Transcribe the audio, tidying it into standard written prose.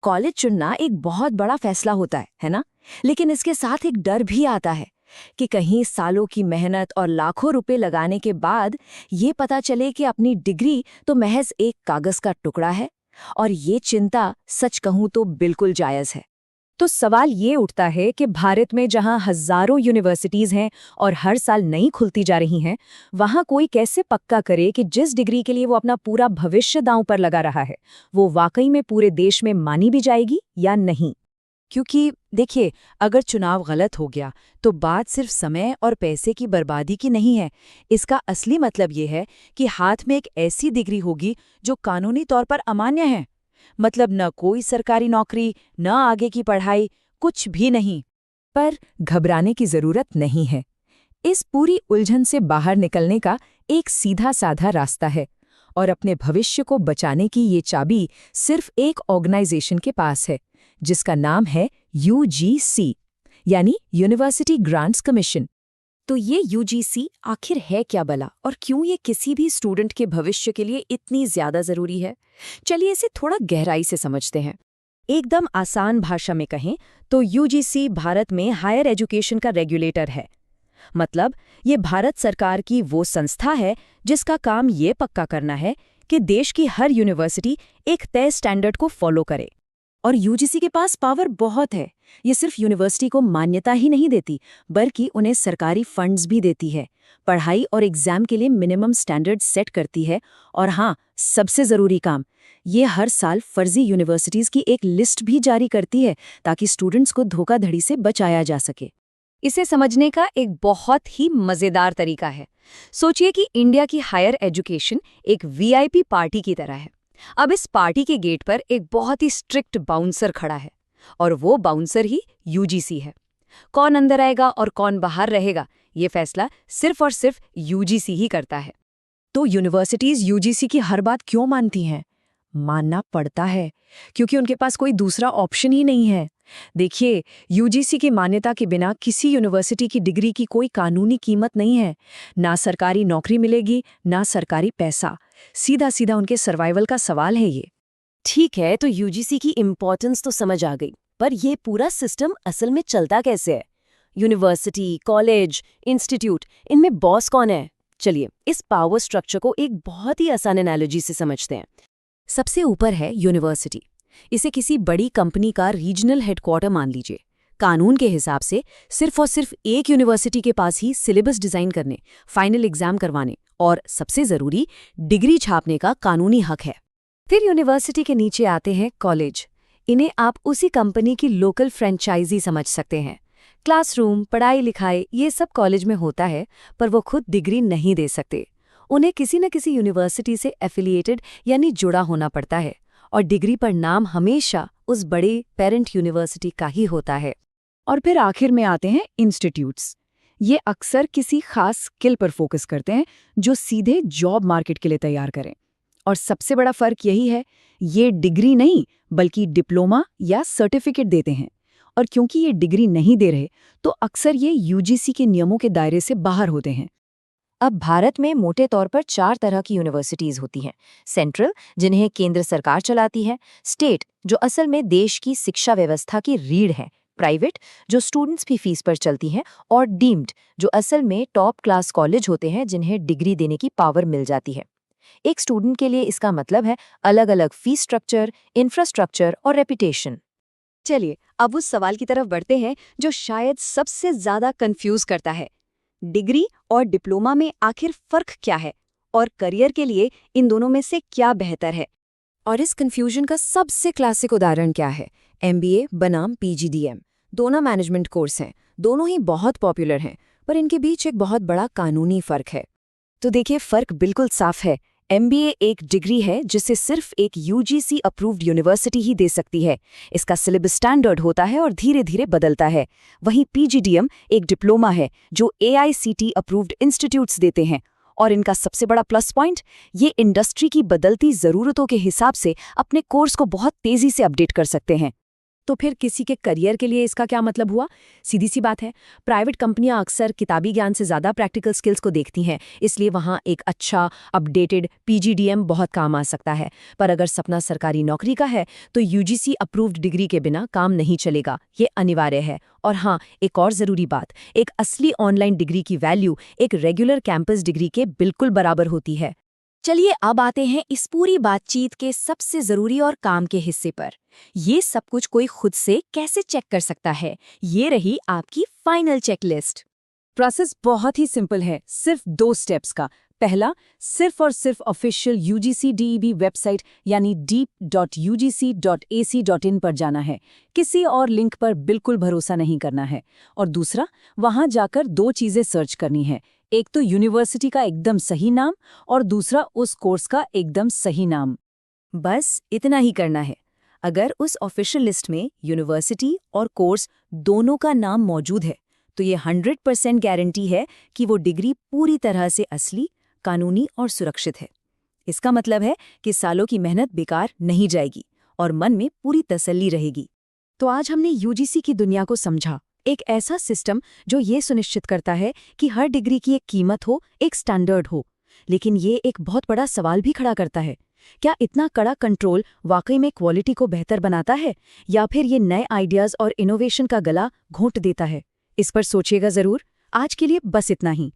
College चुनना एक बहुत बड़ा फैसला होता है ना? लेकिन इसके साथ एक डर भी आता है कि कहीं सालों की मेहनत और लाखों रुपए लगाने के बाद ये पता चले कि अपनी डिग्री तो महज एक कागज का टुकड़ा है। और ये चिंता सच कहूं तो बिल्कुल जायज है। तो सवाल ये उठता है कि भारत में जहां हजारों यूनिवर्सिटीज हैं और हर साल नई खुलती जा रही हैं, वहां कोई कैसे पक्का करे कि जिस डिग्री के लिए वो अपना पूरा भविष्य दांव पर लगा रहा है, वो वाकई में पूरे देश में मानी भी जाएगी या नहीं? क्योंकि देखिए, अगर चुनाव गलत हो गया तो बात सिर्फ समय और पैसे की बर्बादी की नहीं है। इसका असली मतलब ये है कि हाथ में एक ऐसी डिग्री होगी जो कानूनी तौर पर अमान्य है। मतलब न कोई सरकारी नौकरी, न आगे की पढ़ाई, कुछ भी नहीं। पर घबराने की जरूरत नहीं है। इस पूरी उलझन से बाहर निकलने का एक सीधा साधा रास्ता है, और अपने भविष्य को बचाने की ये चाबी सिर्फ एक ऑर्गेनाइजेशन के पास है, जिसका नाम है UGC, यानी यूनिवर्सिटी ग्रांट्स कमीशन। तो ये UGC आखिर है क्या भला, और क्यों ये किसी भी स्टूडेंट के भविष्य के लिए इतनी ज्यादा जरूरी है? चलिए इसे थोड़ा गहराई से समझते हैं। एकदम आसान भाषा में कहें तो UGC भारत में हायर एजुकेशन का रेगुलेटर है। मतलब ये भारत सरकार की वो संस्था है जिसका काम ये पक्का करना है कि देश की हर यूनिवर्सिटी एक तय स्टैंडर्ड को फॉलो करे। और UGC के पास पावर बहुत है। ये सिर्फ यूनिवर्सिटी को मान्यता ही नहीं देती, बल्कि उन्हें सरकारी फंड्स भी देती है, पढ़ाई और एग्जाम के लिए मिनिमम स्टैंडर्ड सेट करती है, और हाँ, सबसे ज़रूरी काम, ये हर साल फर्जी यूनिवर्सिटीज़ की एक लिस्ट भी जारी करती है ताकि स्टूडेंट्स को धोखाधड़ी से बचाया जा सके। इसे समझने का एक बहुत ही मज़ेदार तरीका है। सोचिए कि इंडिया की हायर एजुकेशन एक VIP पार्टी की तरह है। अब इस पार्टी के गेट पर एक बहुत ही स्ट्रिक्ट बाउंसर खड़ा है, और वो बाउंसर ही UGC है। कौन अंदर आएगा और कौन बाहर रहेगा, ये फैसला सिर्फ और सिर्फ UGC ही करता है। तो यूनिवर्सिटीज UGC की हर बात क्यों मानती हैं? मानना पड़ता है, क्योंकि उनके पास कोई दूसरा ऑप्शन ही नहीं है। देखिए, UGC की मान्यता के बिना किसी यूनिवर्सिटी की डिग्री की कोई कानूनी कीमत नहीं है। ना सरकारी नौकरी मिलेगी, ना सरकारी पैसा। सीधा सीधा उनके सर्वाइवल का सवाल है ये। ठीक है, तो UGC की इम्पोर्टेंस तो समझ आ गई, पर यह पूरा सिस्टम असल में चलता कैसे है? यूनिवर्सिटी, कॉलेज, इंस्टीट्यूट, इनमें बॉस कौन है? चलिए, इस पावर स्ट्रक्चर को एक बहुत ही आसान एनालॉजी से समझते हैं। सबसे ऊपर है यूनिवर्सिटी। इसे किसी बड़ी कंपनी का रीजनल हेडक्वार्टर मान लीजिए। कानून के हिसाब से सिर्फ और सिर्फ एक यूनिवर्सिटी के पास ही सिलेबस डिजाइन करने, फाइनल एग्जाम करवाने और सबसे जरूरी डिग्री छापने का कानूनी हक है। फिर यूनिवर्सिटी के नीचे आते हैं कॉलेज। इन्हें आप उसी कंपनी की लोकल फ्रेंचाइजी समझ सकते हैं। क्लासरूम, पढ़ाई लिखाई, ये सब कॉलेज में होता है, पर वो खुद डिग्री नहीं दे सकते। उन्हें किसी न किसी यूनिवर्सिटी से एफिलिएटेड यानी जुड़ा होना पड़ता है, और डिग्री पर नाम हमेशा उस बड़े पेरेंट यूनिवर्सिटी का ही होता है। और फिर आखिर में आते हैं इंस्टीट्यूट्स। ये अक्सर किसी खास स्किल पर फोकस करते हैं जो सीधे जॉब मार्केट के लिए तैयार करें। और सबसे बड़ा फर्क यही है, ये डिग्री नहीं बल्कि डिप्लोमा या सर्टिफिकेट देते हैं। और क्योंकि ये डिग्री नहीं दे रहे, तो अक्सर ये UGC के नियमों के दायरे से बाहर होते हैं। अब भारत में मोटे तौर पर 4 तरह की यूनिवर्सिटीज होती हैं। सेंट्रल, जिन्हें केंद्र सरकार चलाती है। स्टेट, जो असल में देश की शिक्षा व्यवस्था की रीढ़ है। प्राइवेट, जो स्टूडेंट्स की फीस पर चलती हैं। और डीम्ड, जो असल में टॉप क्लास कॉलेज होते हैं जिन्हें डिग्री देने की पावर मिल जाती है। एक स्टूडेंट के लिए इसका मतलब है अलग अलग फीस स्ट्रक्चर, इंफ्रास्ट्रक्चर और रेपुटेशन। चलिए अब उस सवाल की तरफ बढ़ते हैं जो शायद सबसे ज्यादा कंफ्यूज करता है। डिग्री और डिप्लोमा में आखिर फर्क क्या है, और करियर के लिए इन दोनों में से क्या बेहतर है? और इस कंफ्यूजन का सबसे क्लासिक उदाहरण क्या है? MBA बनाम PGDM। दोनों मैनेजमेंट कोर्स हैं, दोनों ही बहुत पॉपुलर हैं, पर इनके बीच एक बहुत बड़ा कानूनी फर्क है। तो देखिए, फर्क बिल्कुल साफ है। MBA एक डिग्री है जिसे सिर्फ एक UGC अप्रूव्ड यूनिवर्सिटी ही दे सकती है। इसका सिलेबस स्टैंडर्ड होता है और धीरे धीरे बदलता है। वहीं PGDM एक डिप्लोमा है जो AICTE अप्रूव्ड इंस्टीट्यूट्स देते हैं। और इनका सबसे बड़ा प्लस पॉइंट, ये इंडस्ट्री की बदलती ज़रूरतों के हिसाब से अपने कोर्स को बहुत तेज़ी से अपडेट कर सकते हैं। तो फिर किसी के करियर के लिए इसका क्या मतलब हुआ? सीधी सी बात है, प्राइवेट कंपनियां अक्सर किताबी ज्ञान से ज़्यादा प्रैक्टिकल स्किल्स को देखती हैं, इसलिए वहाँ एक अच्छा अपडेटेड पीजीडीएम बहुत काम आ सकता है। पर अगर सपना सरकारी नौकरी का है तो यूजीसी अप्रूव्ड डिग्री के बिना काम नहीं चलेगा, ये अनिवार्य है। और हाँ, एक और ज़रूरी बात, एक असली ऑनलाइन डिग्री की वैल्यू एक रेगुलर कैंपस डिग्री के बिल्कुल बराबर होती है। चलिए अब आते हैं इस पूरी बातचीत के सबसे ज़रूरी और काम के हिस्से पर। ये सब कुछ कोई खुद से कैसे चेक कर सकता है? ये रही आपकी फाइनल चेकलिस्ट। प्रोसेस बहुत ही सिंपल है, सिर्फ 2 स्टेप्स का। पहला, सिर्फ और सिर्फ ऑफिशियल यूजीसी डीईबी वेबसाइट यानी deep.ugc.ac.in पर जाना है। किसी और लिंक पर बिल्कुल भरोसा नहीं करना है। और दूसरा, वहां जाकर 2 चीजें सर्च करनी है। एक तो यूनिवर्सिटी का एकदम सही नाम और दूसरा उस कोर्स का एकदम सही नाम। बस इतना ही करना है। अगर उस ऑफिशियल लिस्ट में यूनिवर्सिटी और कोर्स दोनों का नाम मौजूद है तो ये 100% गारंटी है कि वो डिग्री पूरी तरह से असली, कानूनी और सुरक्षित है। इसका मतलब है कि सालों की मेहनत बेकार नहीं जाएगी और मन में पूरी तसल्ली रहेगी। तो आज हमने यूजीसी की दुनिया को समझा, एक ऐसा सिस्टम जो ये सुनिश्चित करता है कि हर डिग्री की एक कीमत हो, एक स्टैंडर्ड हो। लेकिन ये एक बहुत बड़ा सवाल भी खड़ा करता है, क्या इतना कड़ा कंट्रोल वाकई में क्वालिटी को बेहतर बनाता है या फिर ये नए आइडियाज़ और इनोवेशन का गला घोंट देता है? इस पर सोचिएगा ज़रूर। आज के लिए बस इतना ही।